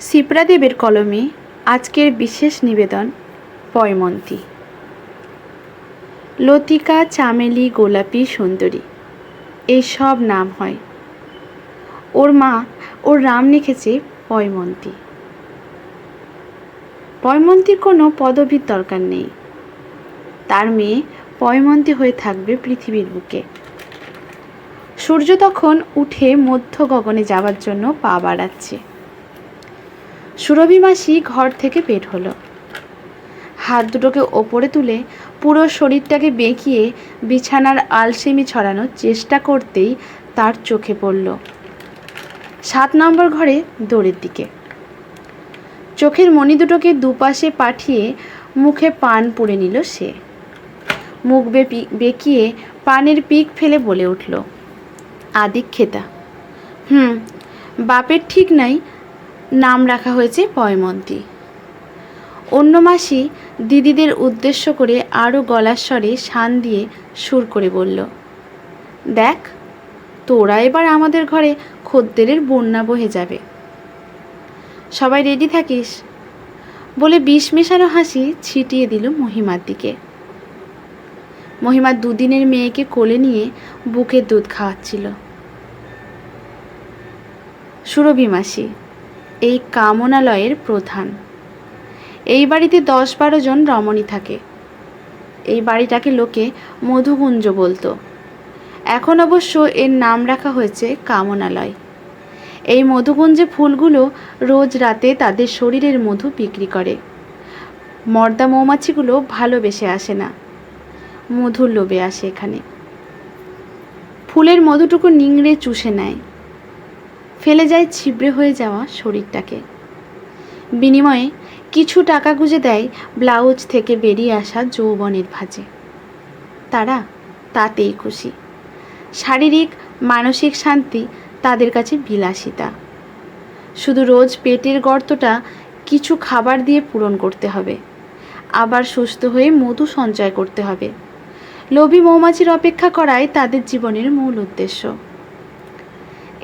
সিপ্রাদেবের কলমে আজকের বিশেষ নিবেদন পয়মন্তী। লতিকা, চামেলি, গোলাপি, সুন্দরী এই সব নাম হয়। ওর মা ওর নাম লিখেছে পয়মন্তী। পয়মন্তীর কোনো পদবীর দরকার নেই। তার মেয়ে পয়মন্তী হয়ে থাকবে পৃথিবীর বুকে। সূর্য তখন উঠে মধ্য গগনে যাবার জন্য পা বাড়াচ্ছে। সুরভি মাসি ঘর থেকে বের হলো। হাত দুটোকে ওপরে তুলে পুরো শরীরটাকে বেঁকিয়ে বিছানার আলসেমি ছড়ানোর চেষ্টা করতেই তার চোখে পড়ল 7 নম্বর ঘরে দড়ির দিকে। চোখের মণি দুটোকে দুপাশে পাঠিয়ে মুখে পান পুড়ে নিল সে। মুখ বেঁকিয়ে পানের পিক ফেলে বলে উঠল, আদিক্ষেতা। বাপের ঠিক নাই, নাম রাখা হয়েছে পয়মন্তী। অন্য মাসি দিদিদের উদ্দেশ্য করে আরও গলার স্বরে শান দিয়ে সুর করে বলল, দেখ, তোরা এবার আমাদের ঘরে খদ্দেরের বন্যা বহে যাবে। সবাই রেডি থাকিস বলে বিষ মেশানো হাসি ছিটিয়ে দিল মহিমার দিকে। মহিমা 2 দিনের মেয়েকে কোলে নিয়ে বুকের দুধ খাওয়াচ্ছিল। সুরভি মাসি এই কামনালয়ের প্রধান। এই বাড়িতে 10-12 জন রমণী থাকে। এই বাড়িটাকে লোকে মধুকুঞ্জ বলতো। এখন অবশ্য এর নাম রাখা হয়েছে কামনালয়। এই মধুকুঞ্জে ফুলগুলো রোজ রাতে তাদের শরীরের মধু বিক্রি করে। মর্দা মৌমাছিগুলো ভালোবেসে আসে না, মধুর লোভে আসে এখানে। ফুলের মধুটুকু নিংড়ে চুষে নেয়, ফেলে যায় ছিবড়ে হয়ে যাওয়া শরীরটাকে। বিনিময়ে কিছু টাকা গুঁজে দেয় ব্লাউজ থেকে বেরিয়ে আসা যৌবনের ভাঁজে। তারা তাতেই খুশি। শারীরিক মানসিক শান্তি তাদের কাছে বিলাসিতা। শুধু রোজ পেটের গর্তটা কিছু খাবার দিয়ে পূরণ করতে হবে, আবার সুস্থ হয়ে মধু সঞ্চয় করতে হবে। লোভী মৌমাছির অপেক্ষা করাই তাদের জীবনের মূল উদ্দেশ্য।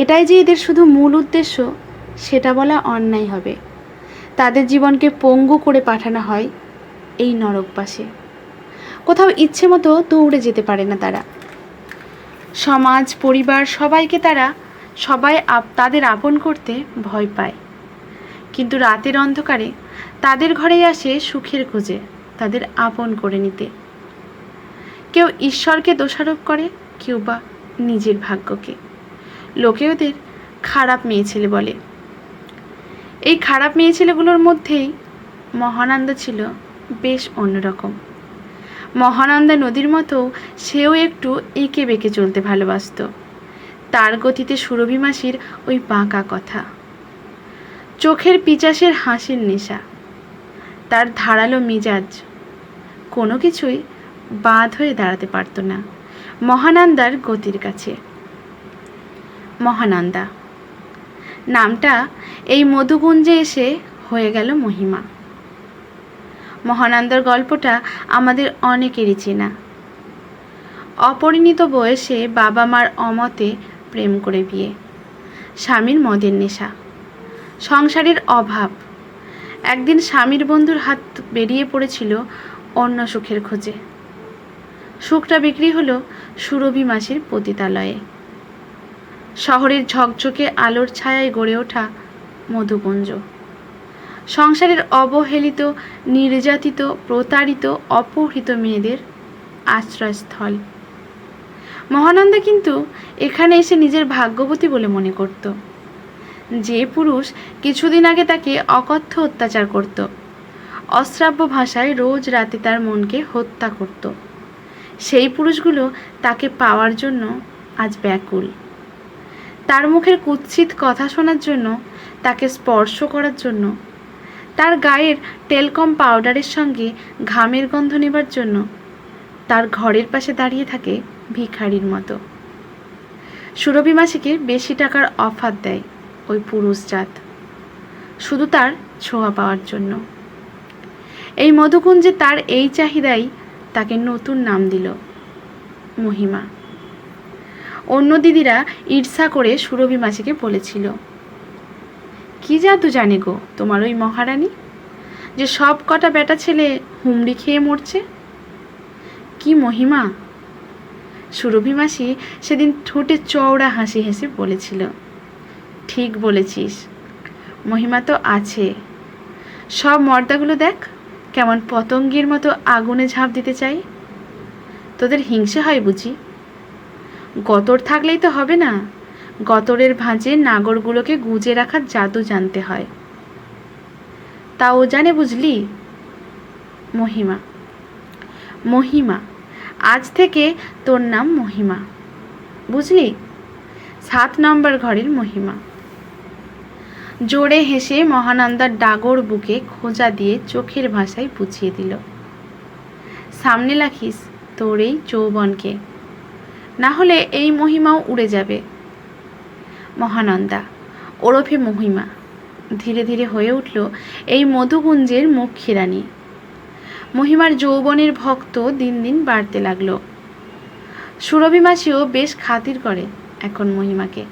এটাই যে এদের শুধু মূল উদ্দেশ্য সেটা বলা অন্যায় হবে। তাদের জীবনকে পঙ্গু করে পাঠানো হয় এই নরকবাসে। কোথাও ইচ্ছে মতো দৌড়ে যেতে পারে না তারা। সমাজ, পরিবার সবাইকে তাদের আপন করতে ভয় পায়। কিন্তু রাতের অন্ধকারে তাদের ঘরেই আসে সুখের খোঁজে তাদের আপন করে নিতে। কেউ ঈশ্বরকে দোষারোপ করে, কেউ বা নিজের ভাগ্যকে। লোকে ওদের খারাপ মেয়ে ছেলে বলে। এই খারাপ মেয়ে ছেলেগুলোর মধ্যেই মহানন্দা ছিল বেশ অন্যরকম। মহানন্দা নদীর মতো সেও একটু এঁকে বেঁকে চলতে ভালোবাসত। তার গতিতে সুরভি মাসির ওই বাঁকা কথা, চোখের পিচাসের হাসির নেশা, তার ধারালো মিজাজ, কোনো কিছুই বাঁধ হয়ে দাঁড়াতে পারত না মহানন্দার গতির কাছে। মহানন্দা নামটা এই মধুকুঞ্জে এসে হয়ে গেল মহিমা। মহানন্দার গল্পটা আমাদের অনেকেরই চেনা। অপরিণত বয়সে বাবা মার অমতে প্রেম করে বিয়ে, স্বামীর মদের নেশা, সংসারের অভাব। একদিন স্বামীর বন্ধুর হাত বেরিয়ে পড়েছিল অন্য সুখের খোঁজে। সুখটা বিক্রি হলো সুরভি মাসির পতিতালয়ে। শহরের ঝকঝকে আলোর ছায়ায় গড়ে ওঠা মধুকুঞ্জ সংসারের অবহেলিত, নির্যাতিত, প্রতারিত, অপহৃত মেয়েদের আশ্রয়স্থল। মহানন্দা কিন্তু এখানে এসে নিজের ভাগ্যবতী বলে মনে করত। যে পুরুষ কিছুদিন আগে তাকে অকথ্য অত্যাচার করত, অশ্রাব্য ভাষায় রোজ রাতে তার মনকে হত্যা করত, সেই পুরুষগুলো তাকে পাওয়ার জন্য আজ ব্যাকুল। তার মুখের কুৎসিত কথা শোনার জন্য, তাকে স্পর্শ করার জন্য, তার গায়ের টেলকম পাউডারের সঙ্গে ঘামের গন্ধ নেবার জন্য তার ঘরের পাশে দাঁড়িয়ে থাকে ভিখারির মতো। সুরভি মাসিকে বেশি টাকার অফার দেয় ওই পুরুষজাত, শুধু তার ছোঁয়া পাওয়ার জন্য। এই মধুকুঞ্জে তার এই চাহিদাই তাকে নতুন নাম দিল, মহিমা। অন্য দিদিরা ঈর্ষা করে সুরভি মাসিকে বলেছিল, কি কি জাদু জানে গো তোমার ওই মহারানী, যে সব কটা বেটা ছেলে হুমড়ি খেয়ে মরছে? কি মহিমা! সুরভি মাসি সেদিন ঠোঁটে চওড়া হাসি হেসে বলেছিল, ঠিক বলেছিস, মহিমা তো আছে। সব মর্দাগুলো দেখ কেমন পতঙ্গের মতো আগুনে ঝাঁপ দিতে চাই। তোদের হিংসে হয় বুঝি? গতর থাকলেই তো হবে না, গতরের ভাঁজে নাগরগুলোকে গুজে রাখার জাদু জানতে হয়। তা ও জানে বুঝলি? মহিমা, মহিমা, আজ থেকে তোর নাম মহিমা, বুঝলি? 7 নম্বর ঘরের মহিমা। জোরে হেসে মহানন্দার ডাগর বুকে খোঁজা দিয়ে চোখের ভাষায় বুঝিয়ে দিল, সামনে রাখিস তোর এই যৌবনকে, না হলে এই মহিমাও উড়ে যাবে। মহানন্দা ওরফে মহিমা ধীরে ধীরে হয়ে উঠল এই মধুকুঞ্জের মুখখিরানি। মহিমার যৌবনের ভক্ত দিন দিন বাড়তে লাগলো। সুরভি মাসিও বেশ খাতির করে এখন মহিমাকে।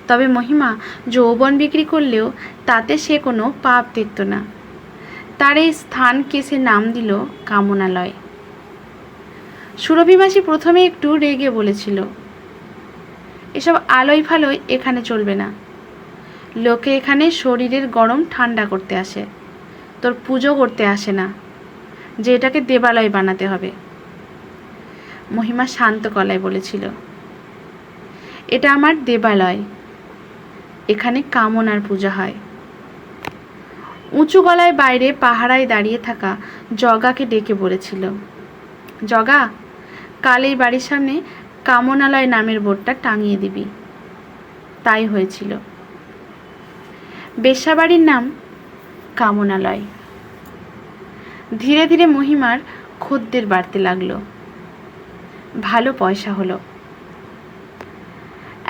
তবে মহিমা যৌবন বিক্রি করলেও তাতে সে কোনো পাপ দেখত না। তার এই স্থানকে সে নাম দিল কামনালয়। সুরভি মাসি প্রথমে একটু রেগে বলেছিল, এসব আলোয় ফালোয় এখানে চলবে না। লোকে এখানে শরীরের গরম ঠান্ডা করতে আসে, তোর পুজো করতে আসে না যে এটাকে দেবালয় বানাতে হবে। মহিমা শান্ত গলায় বলেছিল, এটা আমার দেবালয়, এখানে কামনার পূজা হয়। উঁচু গলায় বাইরে পাহারায় দাঁড়িয়ে থাকা জগাকে ডেকে বলেছিল, জগা, কাল এই বাড়ির সামনে কামনালয় নামের বোর্ডটা টাঙিয়ে দিবি। তাই হয়েছিল। বেশ্যাবাড়ির নাম কামনালয়। ধীরে ধীরে মহিমার খদ্দের বাড়তে লাগলো। ভালো পয়সা হলো।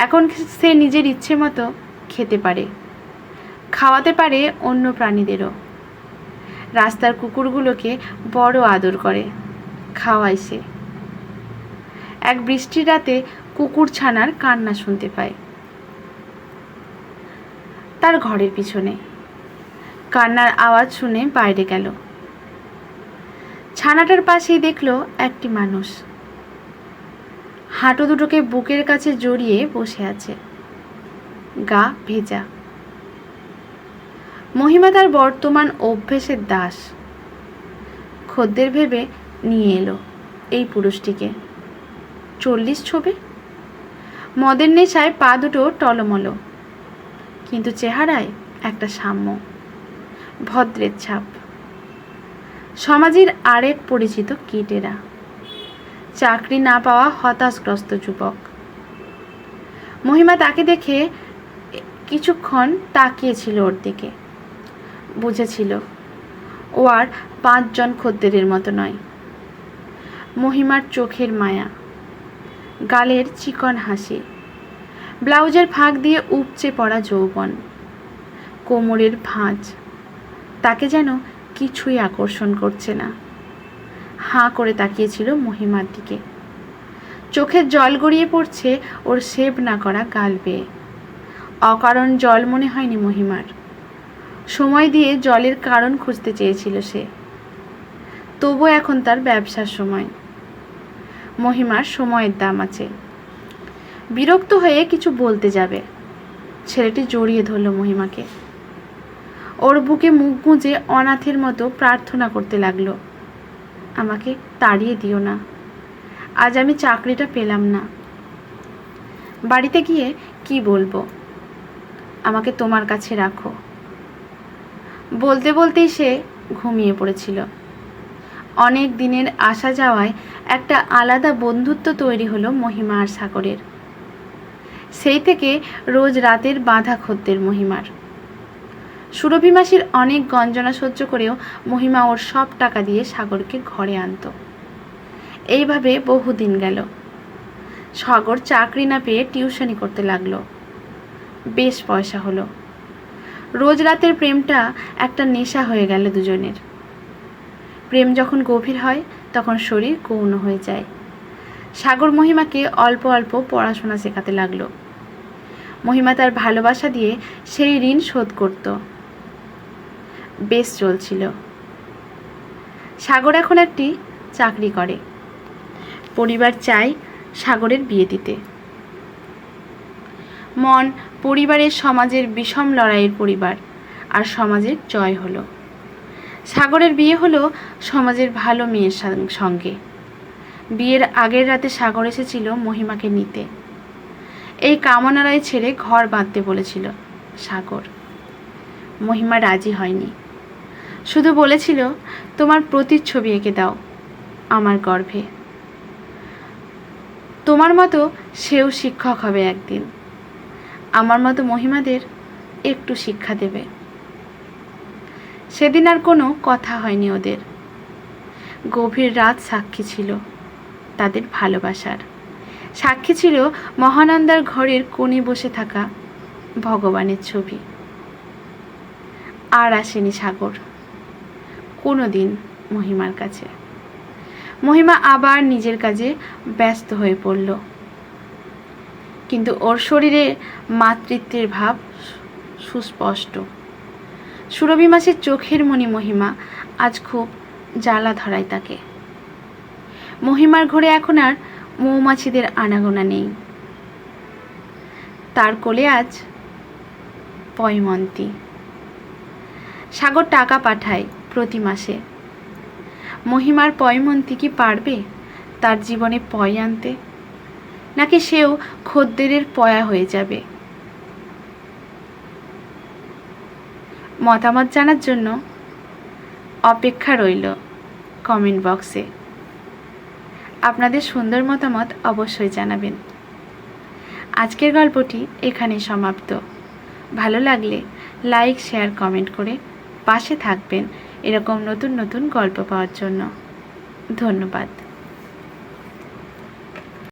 এখন সে নিজের ইচ্ছে মতো খেতে পারে, খাওয়াতে পারে অন্য প্রাণীদেরও। রাস্তার কুকুরগুলোকে বড় আদর করে, খাওয়ায় সে। এক বৃষ্টির রাতে কুকুর ছানার কান্না শুনতে পায় তার ঘরের পিছনে। কান্নার আওয়াজ শুনে বাইরে গেল। ছানাটার পাশেই দেখলো একটি মানুষ হাঁটু দুটোকে বুকের কাছে জড়িয়ে বসে আছে, গা ভেজা। মহিমা তার বর্তমান অভ্যেসের দাস। খদ্দের ভেবে নিয়ে এলো এই পুরুষটিকে। 40 ছোবে, মদের নেশায় পা দুটো টলমলো, কিন্তু চেহারায় একটা সাম্য, ভদ্রের ছাপ। সমাজের আরেক পরিচিত কীটেরা, চাকরি না পাওয়া হতাশগ্রস্ত যুবক। মহিমা তাকে দেখে কিছুক্ষণ তাকিয়েছিল ওর দিকে। বুঝেছিল ও আর 5 জন খদ্দেরের মতো নয়। মহিমার চোখের মায়া, গালের চিকন হাসি, ব্লাউজের ফাঁক দিয়ে উপচে পড়া যৌবন, কোমরের ভাঁজ, তাকে যেন কিছুই আকর্ষণ করছে না। হাঁ করে তাকিয়েছিল মহিমার দিকে। চোখের জল গড়িয়ে পড়ছে ওর শেভ না করা গাল বেয়ে। অকারণ জল মনে হয়নি মহিমার। সময় দিয়ে জলের কারণ খুঁজতে চেয়েছিল সে। তবু এখন তার ব্যবসার সময়। মহিমার সময়ের দাম আছে। বিরক্ত হয়ে কিছু বলতে যাবে, ছেলেটি জড়িয়ে ধরল মহিমাকে। ওর বুকে মুখ গুঁজে অনাথের মতো প্রার্থনা করতে লাগলো, আমাকে তাড়িয়ে দিও না, আজ আমি চাকরিটা পেলাম না। বাড়িতে গিয়ে কি বলবো? আমাকে তোমার কাছে রাখো। বলতে বলতেই সে ঘুমিয়ে পড়েছিল। অনেক দিনের আসা যাওয়ায় একটা আলাদা বন্ধুত্ব তৈরি হলো মহিমা আর সাগরের। সেই থেকে রোজ রাতের বাঁধা খদ্দের মহিমার। সুরভি মাসির অনেক গঞ্জনা সহ্য করেও মহিমা ওর সব টাকা দিয়ে সাগরকে ঘরে আনত। এইভাবে বহুদিন গেল। সাগর চাকরি না পেয়ে টিউশনি করতে লাগলো। বেশ পয়সা হলো। রোজ রাতের প্রেমটা একটা নেশা হয়ে গেল দুজনের। প্রেম যখন গভীর হয় তখন শরীর গৌণ হয়ে যায়। সাগর মহিমাকে অল্প অল্প পড়াশোনা শেখাতে লাগলো। মহিমা তার ভালোবাসা দিয়ে সেই ঋণ শোধ করত। বেশ চলছিল। সাগর এখন একটি চাকরি করে। পরিবার চায় সাগরের বিয়ে দিতে। মন পরিবারের সমাজের বিষম লড়াইয়ের পরিবার, আর সমাজের জয় হলো। সাগরের বিয়ে হলো সমাজের ভালো মেয়ের সঙ্গে। বিয়ের আগের রাতে সাগর এসেছিল মহিমাকে নিতে। এই কামনালয় ছেড়ে ঘর বাঁধতে বলেছিল সাগর। মহিমা রাজি হয়নি, শুধু বলেছিল তোমার প্রতিচ্ছবি এঁকে দাও আমার গর্ভে। তোমার মতো সেও শিক্ষক হবে একদিন, আমার মতো মহিমাদের একটু শিক্ষা দেবে। সেদিন আর কোনো কথা হয়নি ওদের। গভীর রাত সাক্ষী ছিল তাদের ভালোবাসার। সাক্ষী ছিল মহানন্দার ঘরের কোণে বসে থাকা ভগবানের ছবি। আর আসেনি সাগর কোনো দিন মহিমার কাছে। মহিমা আবার নিজের কাজে ব্যস্ত হয়ে পড়ল, কিন্তু ওর শরীরে মাতৃত্বের ভাব সুস্পষ্ট। সুরভি মাসের চোখের মণি মহিমা আজ খুব জ্বালা ধরায় তাকে। মহিমার ঘরে এখন আর মৌমাছিদের আনাগোনা নেই। তার কোলে আজ পয়মন্তী। সাগর টাকা পাঠায় প্রতি মাসে। মহিমার পয়মন্তী কি পারবে তার জীবনে পয় আনতে, নাকি সেও খদ্দেরের পয়া হয়ে যাবে? মতামত জানার জন্য অপেক্ষা রইল কমেন্ট বক্সে। আপনাদের সুন্দর মতামত অবশ্যই জানাবেন। আজকের গল্পটি এখানেই সমাপ্ত। ভালো লাগলে লাইক, শেয়ার, কমেন্ট করে পাশে থাকবেন এরকম নতুন নতুন গল্প পাওয়ার জন্য। ধন্যবাদ।